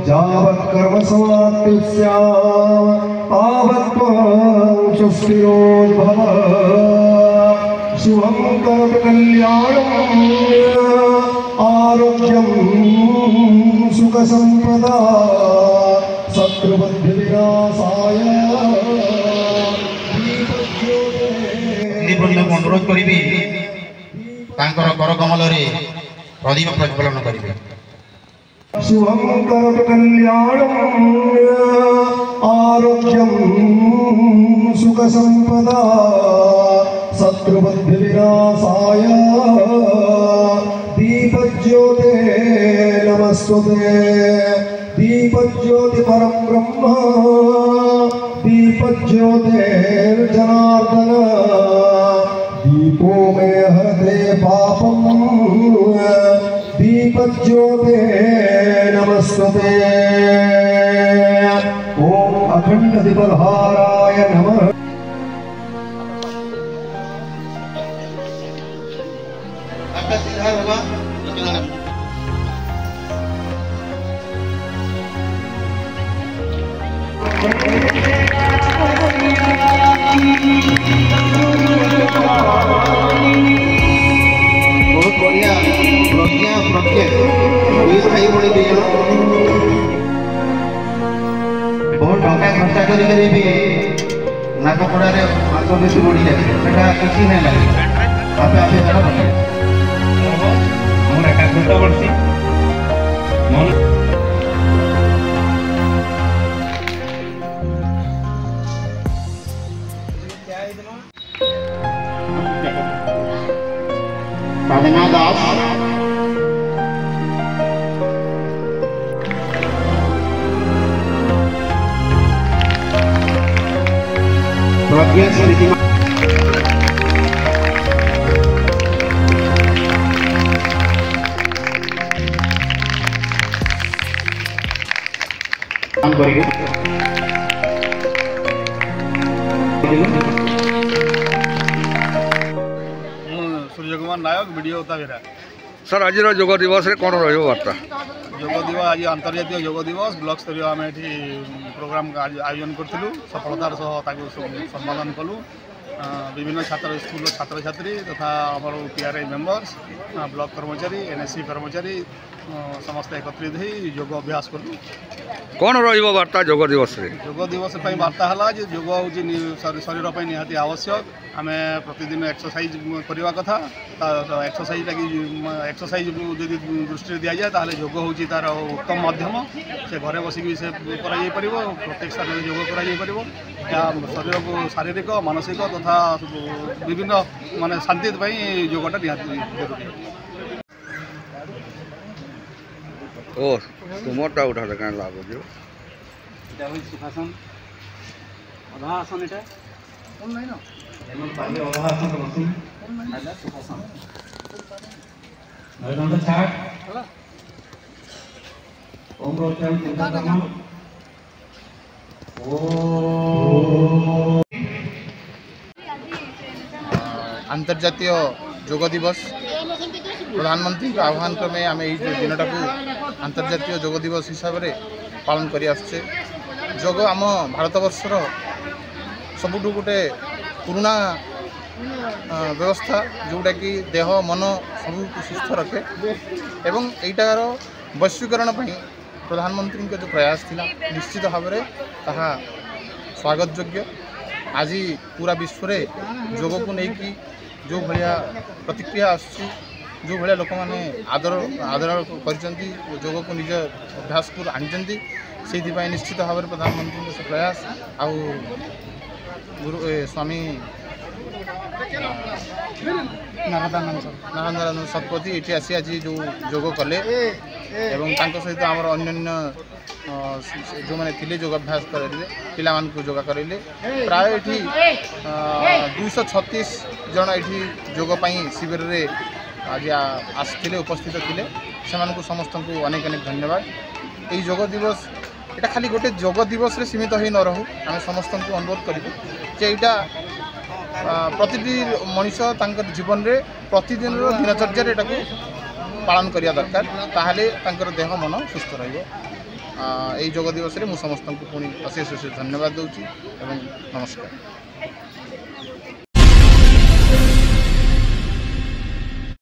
जावत् कर्म समाप्तिः स्यात् तावत् त्वं स्वस्तिरोद्भव शुभं करोतु कल्याणम् आरोग्यं सुखसम्पदा शत्रुबुद्धिविनाशाय अनुरोध करी कर कमल प्रदीप प्रज्वलन करेंगे। शुभं करोतु कल्याणम् आरोग्यं सुखसम्पदा शत्रुबुद्धिविनाशाय दीपज्योते नमस्तुते दीपज्योति परं ब्रह्म दीपज्योतिर्जनार्दन दीपो मे हरते पापं दीपज्योते नमस्तुते ओम अखंड दीपधाराय नमः। बहुत बढ़िया प्रज्ञा प्रज्ञा भाई बड़ी दी बहुत टका खर्चा करी भी नाकपड़ा मांस बेसी बढ़ी जाए किसी नहीं लगे आपे आपे मोर एकाग्रता बढ़सी मन साधना दास प्रज्ञा स्मृति सूर्य कुमार नायक वीडियो उतारा सर आज योग दिवस कौन रहा योग दिवस आज अंतर्जातीय योग दिवस ब्लॉक स्तरीय आम ये प्रोग्राम आयोजन करूँ सफलतार सम्पादन कलु विभिन्न छात्र स्कूल छात्र छात्री तथा आम पीआरआई मेंबर्स ब्लॉक कर्मचारी एनएससी कर्मचारी समस्त एकत्रित हो योग अभ्यास कलु कौन वार्ता योग दिवस योग दिवस वार्ता है योग हूँ शरीर पर निहाती आवश्यक आम प्रतिदिन एक्सरसाइज करवा कथा एक्सरसाइज लगी एक्सरसाइज जदि दृष्टि दि जाए ताल योग हूँ तार उत्तम माध्यम से घरे बसिक से प्रत्येक स्थान में योग कर शरीर को शारीरिक मानसिक तथा विभिन्न माने शांति योगटा निहाती जरूरी ओ तुमरटा उठा क्या लाभ हो सुखासन अधा आसन ये कौन नहीं ना अंतर्जातीय योग दिवस प्रधानमंत्री आह्वान क्रमे आम ये दिनटा को अंतर्जातीय योग दिवस हिसाब से पालन कर योग आम भारतवर्षर सबुठु गोटे पुराना व्यवस्था जोटा कि देह मन सब सुस्थ रखे एवं यीटार वैश्वीकरण प्रधानमंत्री जो प्रयास थिला निश्चित भाव में ताहा स्वागत योग्य। आज पूरा विश्व में योग को लेकिन जो भाया प्रतिक्रिया आसुची जो भाया लोक मैंने आदर आदर कर योग को निज अभ्यास को आनी से निश्चित भाव में प्रधानमंत्री से प्रयास आउ गुरु स्वामी नारायणानंद शतपथी ये आसी आज जो योग कले एवं सहित आम अन्य जो मैंने थे योगाभ्यास करेंगे पिला योगा करेंगे प्राय ये 236 जन ये योगपाई शिविर में आज आसते उपस्थित थे से समस्त को अनेक अनेक धन्यवाद। ये योग दिवस यहाँ खाली गोटे योग दिवस रे सीमित हो न रहू आम समस्त को अनुरोध करूँ जे यहाँ प्रतिटी मनीष जीवन में प्रतिदिन दिनचर्या पालन करने दरकार ताहले देह मन सुस्थ रही। এই যোଗ দিবসରେ ମୁଁ ସମସ୍ତଙ୍କୁ ପୁଣି ଅଶେଷ ଅଶେଷ ଧନ୍ୟବାଦ ଦେଉଛି ଏବଂ ନମସ୍କାର।